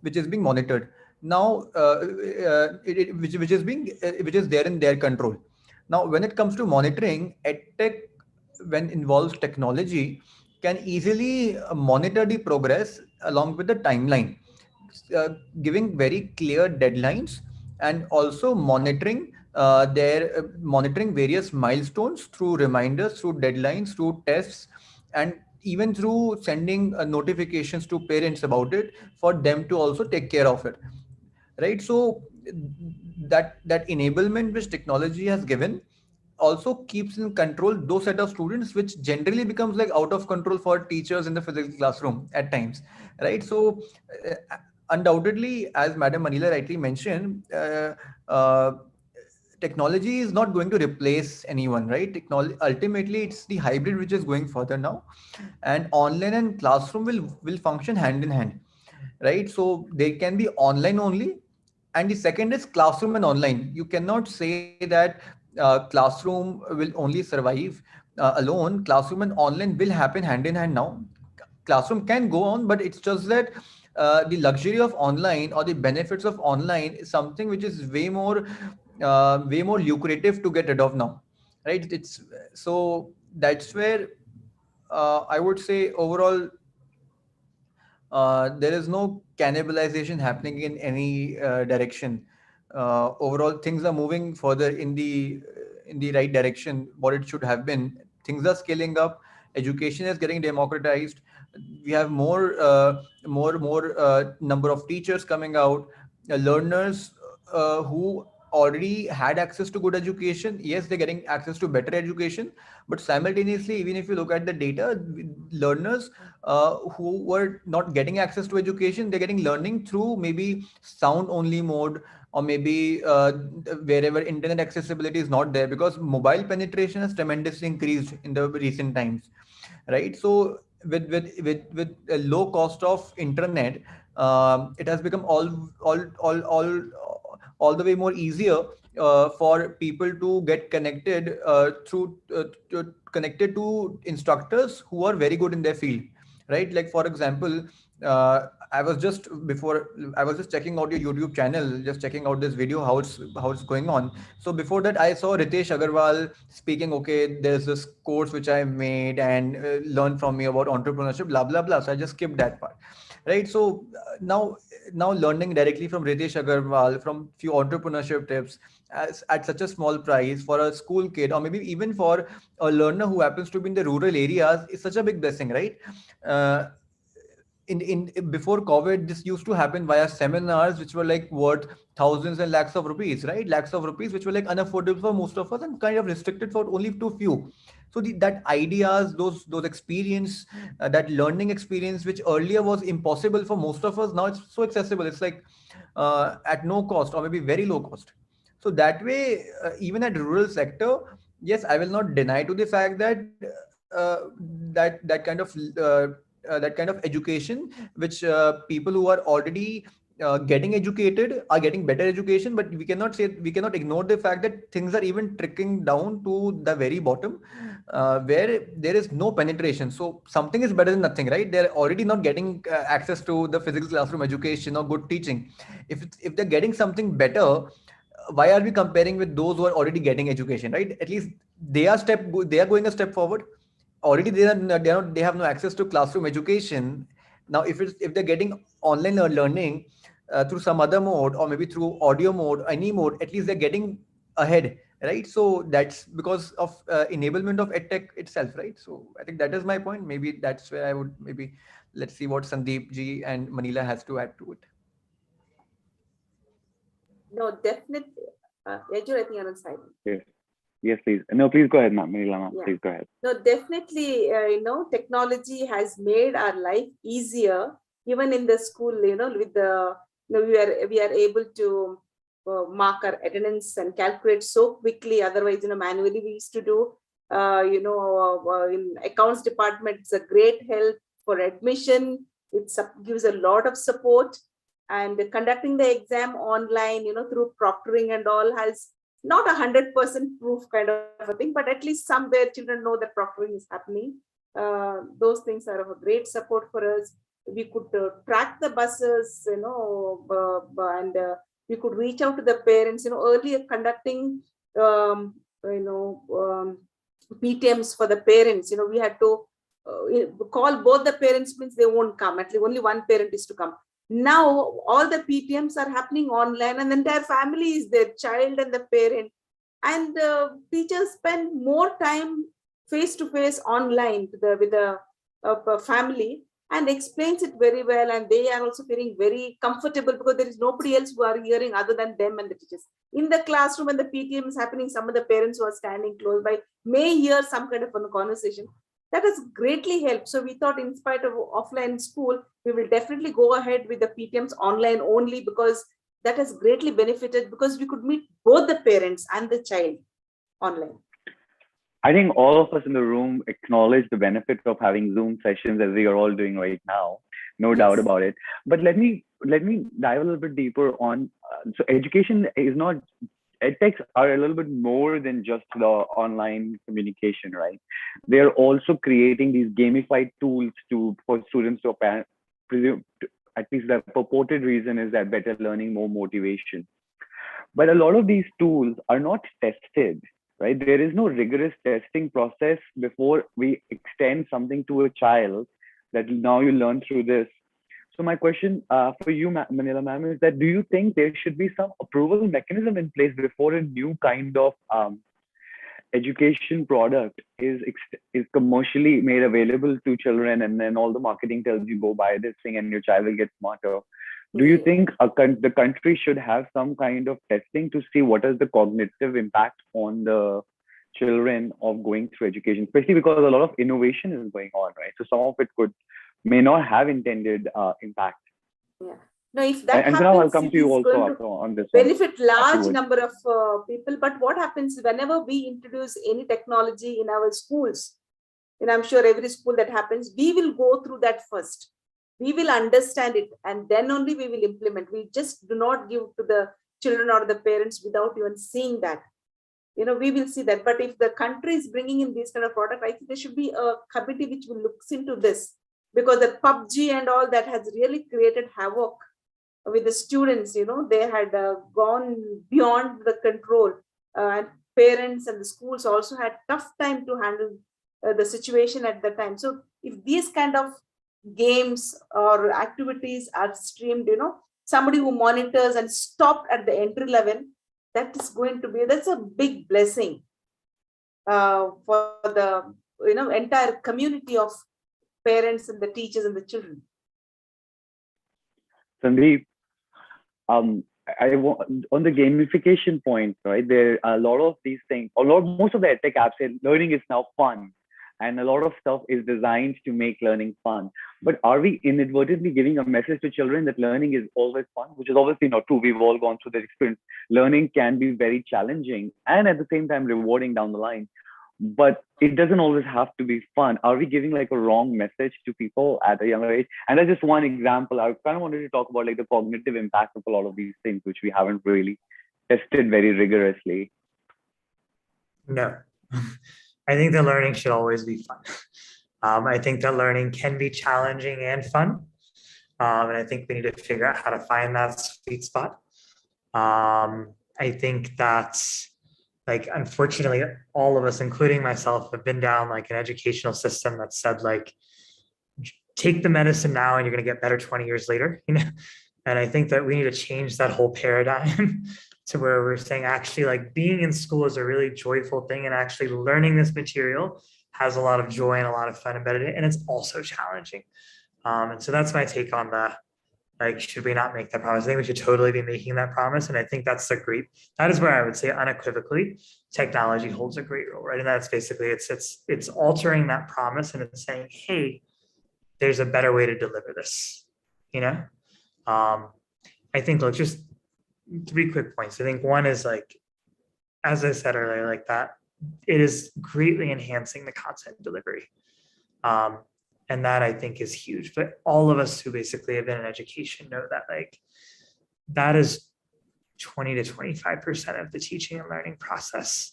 which is being monitored. Now, which is there in their control. Now, when it comes to monitoring, EdTech, when involves technology, can easily monitor the progress along with the timeline, uh, giving very clear deadlines, and also monitoring various milestones through reminders, through deadlines, through tests, and even through sending notifications to parents about it for them to also take care of it, right? So that enablement which technology has given also keeps in control those set of students which generally becomes like out of control for teachers in the physical classroom at times, right? So uh, undoubtedly, as Madam Manila rightly mentioned, uh, technology is not going to replace anyone, right? Technology, ultimately it's the hybrid which is going further now, and online and classroom will function hand in hand. right? So they can be online only. And the second is classroom and online. You cannot say that classroom will only survive alone. Classroom and online will happen hand in hand now. Classroom can go on, but it's just that the luxury of online or the benefits of online is something which is way more lucrative to get rid of now, right? It's so that's where I would say overall there is no cannibalization happening in any direction. Overall, things are moving further in the right direction. What it should have been. Things are scaling up. Education is getting democratized. We have more number of teachers coming out. Learners who already had access to good education. Yes, they're getting access to better education, but simultaneously, even if you look at the data, learners who were not getting access to education, they're getting learning through maybe sound only mode, or maybe wherever internet accessibility is not there, because mobile penetration has tremendously increased in the recent times, right? So with a low cost of internet, it has become all the way more easier for people to get connected connected to instructors who are very good in their field, right? Like for example, I was just checking out your YouTube channel, just checking out this video, how it's going on. So before that, I saw Ritesh Agarwal speaking. Okay, there's this course which I made and learn from me about entrepreneurship, blah blah blah. So I just skipped that part, right? So now learning directly from Ritesh Agarwal from few entrepreneurship tips at such a small price for a school kid, or maybe even for a learner who happens to be in the rural areas, is such a big blessing, right? Uh, in before COVID, this used to happen via seminars, which were like worth thousands and lakhs of rupees, right? Lakhs of rupees, which were like unaffordable for most of us and kind of restricted for only too few. So that ideas, those experience, that learning experience, which earlier was impossible for most of us, now it's so accessible. It's like at no cost or maybe very low cost. So that way, even at rural sector, yes, I will not deny to the fact that that kind of that kind of education, which people who are already getting educated are getting better education, but we cannot ignore the fact that things are even trickling down to the very bottom, where there is no penetration. So something is better than nothing, right? They're already not getting access to the physical classroom education or good teaching. If they're getting something better, why are we comparing with those who are already getting education, right? At least they are going a step forward. Already they have no access to classroom education. Now if they're getting online learning through some other mode, or maybe through audio mode, any mode, at least they're getting ahead, right? So that's because of enablement of edtech itself, right? So I think that is my point. Maybe that's where I would maybe, let's see what Sandeep ji and Manila has to add to it. No, definitely. Yajur, I think you're on silent. Yes. Yes, please. No, please go ahead, ma'am. Manila, ma'am. Yeah. Please go ahead. No, definitely, technology has made our life easier, even in the school, with the, we are able to mark our attendance and calculate so quickly. Otherwise, manually we used to do, in accounts department, it's a great help for admission. It gives a lot of support, and conducting the exam online, through proctoring and all, has not 100% proof kind of a thing, but at least somewhere children know that proctoring is happening. Those things are of a great support for us. We could track the buses, and we could reach out to the parents. Earlier conducting, PTMs for the parents. We had to call both the parents, means they won't come. At least only one parent is to come. Now all the PTMs are happening online, and the entire family is their child and the parent, and teachers spend more time face to face online with the family, and explains it very well, and they are also feeling very comfortable because there is nobody else who are hearing other than them and the teachers. In the classroom, and the PTM is happening, some of the parents who are standing close by may hear some kind of a conversation. That has greatly helped. So we thought, in spite of offline school, we will definitely go ahead with the PTMs online only, because that has greatly benefited, because we could meet both the parents and the child online. I think all of us in the room acknowledge the benefit of having Zoom sessions, as we are all doing right now, no doubt Yes. about it. But let me dive a little bit deeper on. So education is not, edtechs are a little bit more than just the online communication, right? They are also creating these gamified tools to for students to presume. At least the purported reason is that better learning, more motivation. But a lot of these tools are not tested, right? There is no rigorous testing process before we extend something to a child that now you learn through this. So my question for you, Manila ma'am, is that do you think there should be some approval mechanism in place before a new kind of education product is commercially made available to children, and then all the marketing tells you go buy this thing and your child will get smarter? Do you think the country should have some kind of testing to see what is the cognitive impact on the children of going through education, especially because a lot of innovation is going on, right? So some of it may not have intended impact. Yeah. Now, if that And now I'll happens, come it to you is also going to on this one benefit large afterwards. number of people. But what happens whenever we introduce any technology in our schools, and I'm sure every school that happens, we will go through that first. We will understand it, and then only we will implement. We just do not give to the children or the parents without even seeing that. We will see that. But if the country is bringing in this kind of product, I think there should be a committee which will look into this, because the PUBG and all that has really created havoc with the students. They had gone beyond the control, and parents and the schools also had tough time to handle the situation at the time. So if these kind of games or activities are streamed, somebody who monitors and stopped at the entry level, that's a big blessing for the entire community of parents and the teachers and the children. Sandeep, on the gamification point, right? There are a lot of these things. Most of the EdTech apps say learning is now fun, and a lot of stuff is designed to make learning fun. But are we inadvertently giving a message to children that learning is always fun, which is obviously not true? We've all gone through that experience. Learning can be very challenging and at the same time rewarding down the line. But it doesn't always have to be fun. Are we giving like a wrong message to people at a younger age? And that's just one example. I kind of wanted to talk about like the cognitive impact of a lot of these things, which we haven't really tested very rigorously. No, I think that learning should always be fun. I think that learning can be challenging and fun. And I think we need to figure out how to find that sweet spot. I think that's like, unfortunately, all of us, including myself, have been down like an educational system that said like, take the medicine now and you're going to get better 20 years later, And I think that we need to change that whole paradigm to where we're saying actually like being in school is a really joyful thing, and actually learning this material has a lot of joy and a lot of fun embedded in it, and it's also challenging. And so that's my take on that. Like, should we not make that promise? I think we should totally be making that promise. And I think that is where I would say unequivocally, technology holds a great role, right? And that's basically, it's altering that promise and it's saying, hey, there's a better way to deliver this, I think, look, just 3 quick points. I think one is like, as I said earlier, like that, it is greatly enhancing the content delivery. And that I think is huge. But all of us who basically have been in education know that like that is 20 to 25% of the teaching and learning process,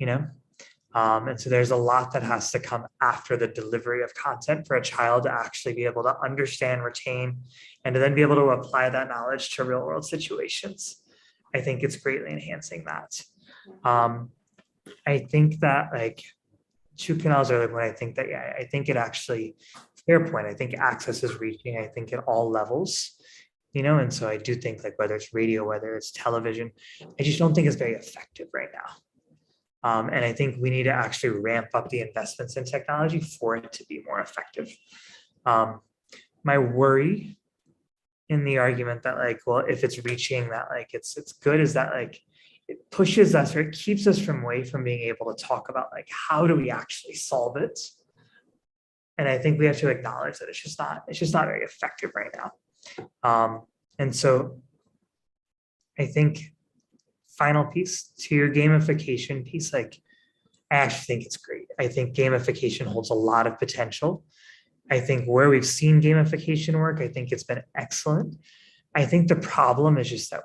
and so there's a lot that has to come after the delivery of content for a child to actually be able to understand, retain, and to then be able to apply that knowledge to real world situations. I think it's greatly enhancing that. I think that like to Kunal's earlier point, I think that, yeah, I think it actually, fair point. I think access is reaching, I think at all levels, and so I do think like whether it's radio, whether it's television, I just don't think it's very effective right now. And I think we need to actually ramp up the investments in technology for it to be more effective. My worry in the argument that like, well, if it's reaching that, like it's good, is that like it pushes us or it keeps us away from being able to talk about like, how do we actually solve it? And I think we have to acknowledge that it's just not very effective right now. And so I think final piece to your gamification piece, like I actually think it's great. I think gamification holds a lot of potential. I think where we've seen gamification work, I think it's been excellent. I think the problem is just that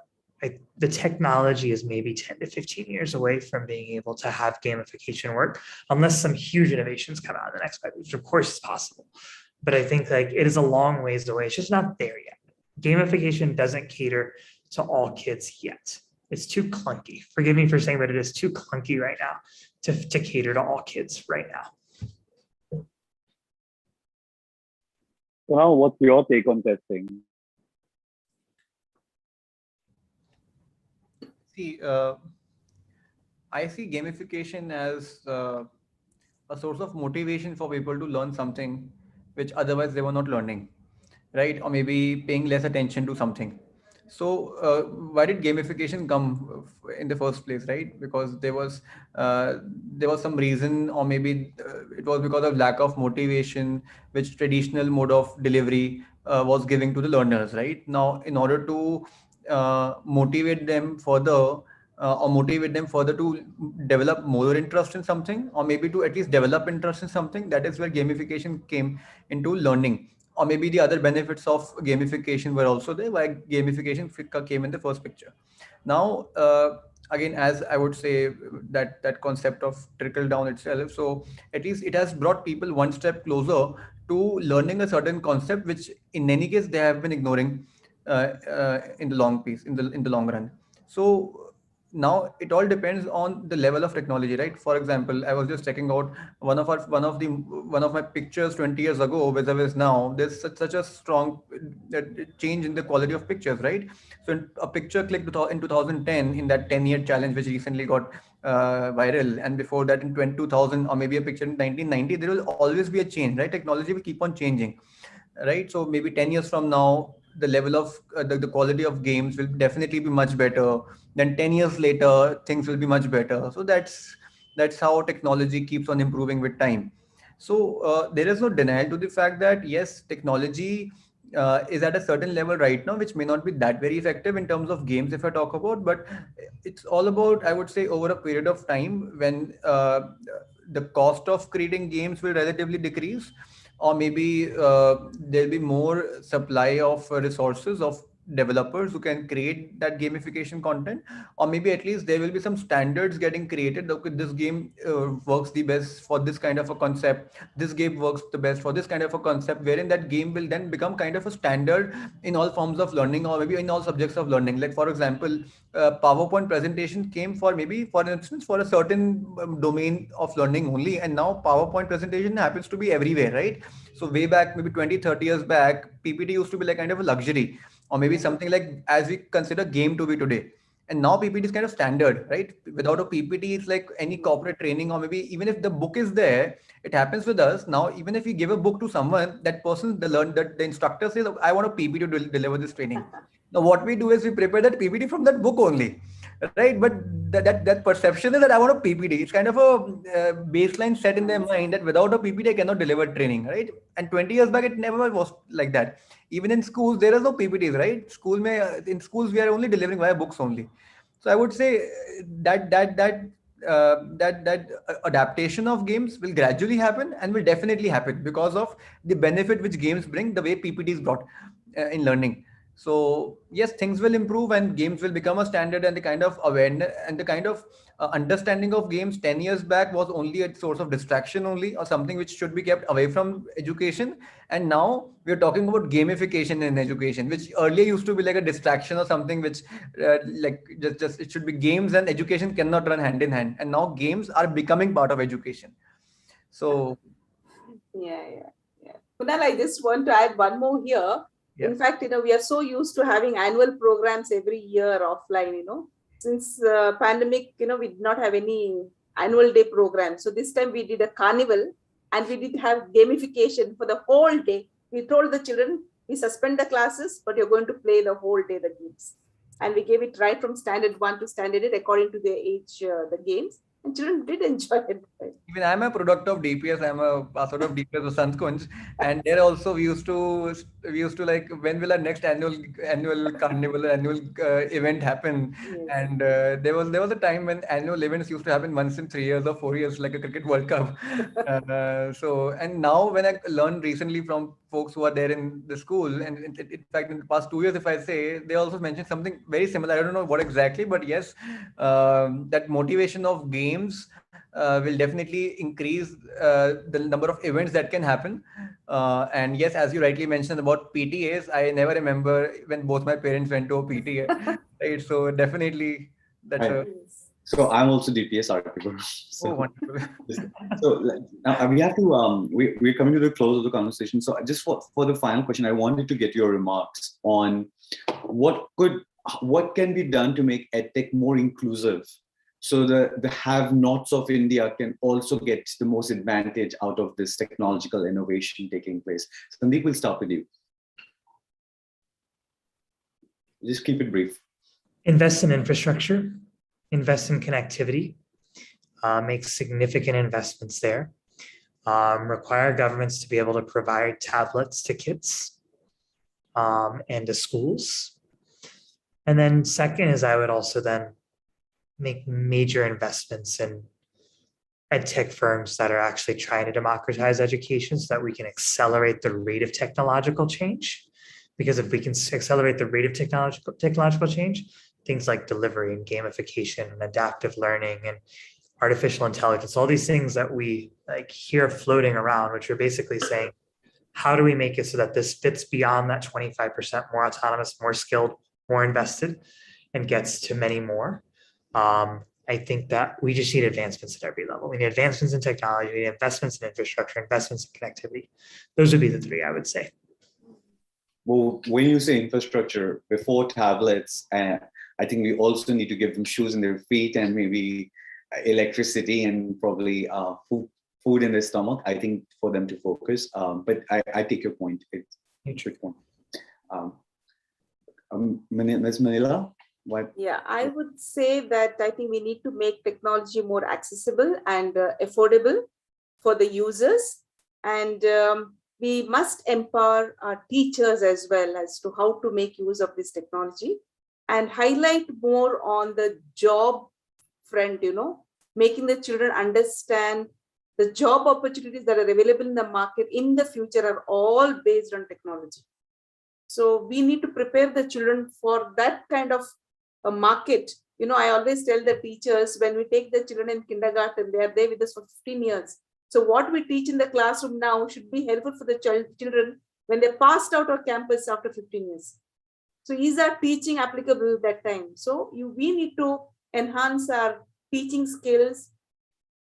the technology is maybe 10 to 15 years away from being able to have gamification work, unless some huge innovations come out in the next 5 years, which of course is possible. But I think like it is a long ways away. It's just not there yet. Gamification doesn't cater to all kids yet. It's too clunky. Forgive me for saying that it is too clunky right now to cater to all kids right now. So now what's your take on testing? See, I see gamification as a source of motivation for people to learn something which otherwise they were not learning, right? Or maybe paying less attention to something. So why did gamification come in the first place, right? Because there was some reason, or maybe it was because of lack of motivation, which traditional mode of delivery was giving to the learners, right? Now, in order to motivate them further, or motivate them further to develop more interest in something, or maybe to at least develop interest in something, that is where gamification came into learning. Or maybe the other benefits of gamification were also there, why gamification came in the first picture. Now, again, as I would say, that concept of trickle down itself, so at least it has brought people one step closer to learning a certain concept, which in any case they have been ignoring in the long piece, in the long run. So now it all depends on the level of technology, right? For example, I was just checking out one of my pictures 20 years ago vis-a-vis now. There's such a strong change in the quality of pictures, right? So a picture clicked in 2010 in that 10-year challenge which recently got viral, and before that in 2000, or maybe a picture in 1990, there will always be a change, right? Technology will keep on changing, right? So maybe 10 years from now, the level of the quality of games will definitely be much better. Then 10 years later, things will be much better. So that's how technology keeps on improving with time. So there is no denial to the fact that yes, technology is at a certain level right now, which may not be that very effective in terms of games if I talk about, but it's all about, I would say, over a period of time when the cost of creating games will relatively decrease, or maybe there'll be more supply of resources of developers who can create that gamification content, or maybe at least there will be some standards getting created. Okay, this game works the best for this kind of a concept, this game works the best for this kind of a concept, wherein that game will then become kind of a standard in all forms of learning, or maybe in all subjects of learning. Like for example, PowerPoint presentation came for, maybe for instance, for a certain domain of learning only, and now PowerPoint presentation happens to be everywhere, right? So way back, maybe 20, 30 years back, PPT used to be like kind of a luxury, or maybe something like as we consider game to be today. And now PPT is kind of standard, right? Without a PPT, it's like any corporate training, or maybe even if the book is there, it happens with us. Now, even if we give a book to someone, that person, that the instructor says, I want a PPT to deliver this training. Now, what we do is we prepare that PPT from that book only, right? But that perception is that I want a PPT. It's kind of a baseline set in their mind that without a PPT, I cannot deliver training, right? And 20 years back, it never was like that. Even in schools, there is no PPTs, right? In schools, we are only delivering via books only. So I would say that adaptation of games will gradually happen, and will definitely happen because of the benefit which games bring, the way PPT is brought in learning. So yes, things will improve and games will become a standard, and the kind of awareness and the kind of understanding of games 10 years back was only a source of distraction only, or something which should be kept away from education. And now we're talking about gamification in education, which earlier used to be like a distraction or something which like just it should be games, and education cannot run hand in hand. And now games are becoming part of education. So Yeah. Kunal, I just want to add one more here. yeah. In fact, we are so used to having annual programs every year offline. Since pandemic, we did not have any annual day program. So this time we did a carnival, and we did have gamification for the whole day. We told the children, we suspend the classes, but you're going to play the whole day the games. And we gave it right from standard 1 to standard 8 according to their age, the games. And children did enjoy it. Right? Even I'm a product of DPS. I'm a sort of DPS of Sanskund, and there also we used to like, when will our next annual carnival, annual event happen? Yes. And there was a time when annual events used to happen once in 3 years or 4 years, like a cricket World Cup. So, and now when I learned recently from folks who are there in the school, and in fact in the past 2 years, if I say, they also mentioned something very similar. I don't know what exactly, but yes, that motivation of games will definitely increase the number of events that can happen. And yes, as you rightly mentioned about PTAs, I never remember when both my parents went to a PTA, right? So definitely that's Right. a Yes. So I'm also DPS article. oh, So wonderful. so now we have to we're coming to the close of the conversation. So just for the final question, I wanted to get your remarks on what can be done to make EdTech more inclusive, so the have-nots of India can also get the most advantage out of this technological innovation taking place. Sandeep, we'll start with you. Just keep it brief. Invest in infrastructure, invest in connectivity, make significant investments there. Require governments to be able to provide tablets to kids and to schools. And then second is I would also then make major investments in EdTech firms that are actually trying to democratize education so that we can accelerate the rate of technological change. Because if we can accelerate the rate of technological change, things like delivery and gamification and adaptive learning and artificial intelligence, all these things that we like hear floating around, which are basically saying, how do we make it so that this fits beyond that 25% more autonomous, more skilled, more invested, and gets to many more? I think that we just need advancements at every level. We need advancements in technology, we need investments in infrastructure, investments in connectivity. Those would be the three, I would say. Well, when you say infrastructure, before tablets, I think we also need to give them shoes in their feet and maybe electricity and probably food in their stomach, I think, for them to focus. But I take your point. It's a good point. Ms. Manila, what? Yeah, I would say that I think we need to make technology more accessible and affordable for the users. And we must empower our teachers as well as to how to make use of this technology, and highlight more on the job front, making the children understand the job opportunities that are available in the market in the future are all based on technology. So we need to prepare the children for that kind of a market. I always tell the teachers, when we take the children in kindergarten, they are there with us for 15 years. So what we teach in the classroom now should be helpful for the children when they passed out of campus after 15 years. So is our teaching applicable that time? So we need to enhance our teaching skills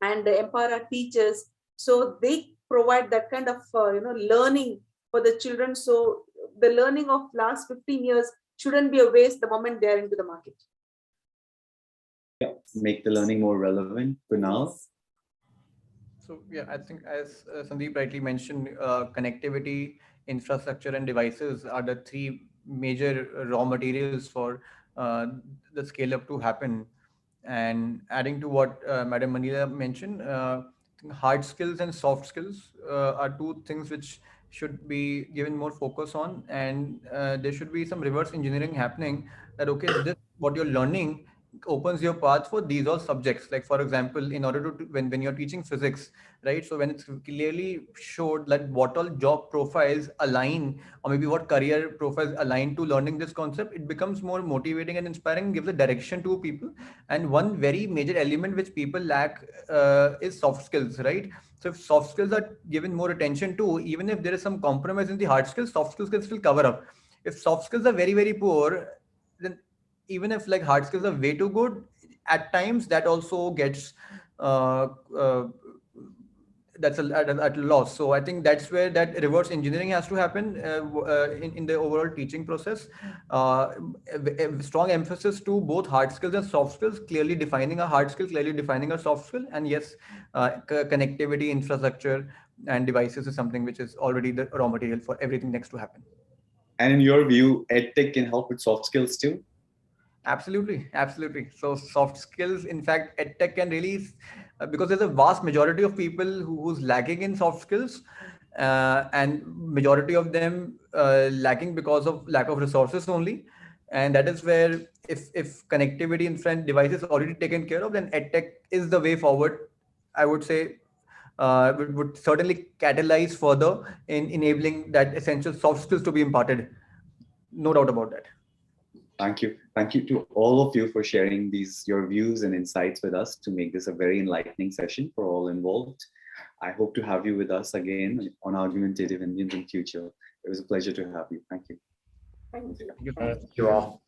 and empower our teachers so they provide that kind of learning for the children. So the learning of last 15 years shouldn't be a waste the moment they're into the market. Yeah, make the learning more relevant for now. So yeah, I think as Sandeep rightly mentioned, connectivity, infrastructure, and devices are the three major raw materials for the scale up to happen. And adding to what Madam Manila mentioned, hard skills and soft skills are two things which should be given more focus on, and there should be some reverse engineering happening, that okay, this what you're learning opens your path for these all subjects. Like for example, in order to when you're teaching physics, right? So when it's clearly showed that what all job profiles align, or maybe what career profiles align to learning this concept, it becomes more motivating and inspiring, gives a direction to people. And one very major element which people lack is soft skills, right? So if soft skills are given more attention to, even if there is some compromise in the hard skills, soft skills can still cover up. If soft skills are very, very poor, then even if like hard skills are way too good, at times that also gets uh, uh, at a loss. So I think that's where that reverse engineering has to happen in the overall teaching process. Strong emphasis to both hard skills and soft skills, clearly defining a hard skill, clearly defining a soft skill, and yes, connectivity, infrastructure, and devices is something which is already the raw material for everything next to happen. And in your view, EdTech can help with soft skills too? Absolutely, absolutely. So soft skills, in fact, EdTech can really, because there's a vast majority of people who's lacking in soft skills, and majority of them lacking because of lack of resources only. And that is where if connectivity in front devices already taken care of, then EdTech is the way forward. I would say would certainly catalyze further in enabling that essential soft skills to be imparted. No doubt about that. Thank you. Thank you to all of you for sharing your views and insights with us to make this a very enlightening session for all involved. I hope to have you with us again on Argumentative Indians in future. It was a pleasure to have you. Thank you. Thank you. Thank you. Thank you all.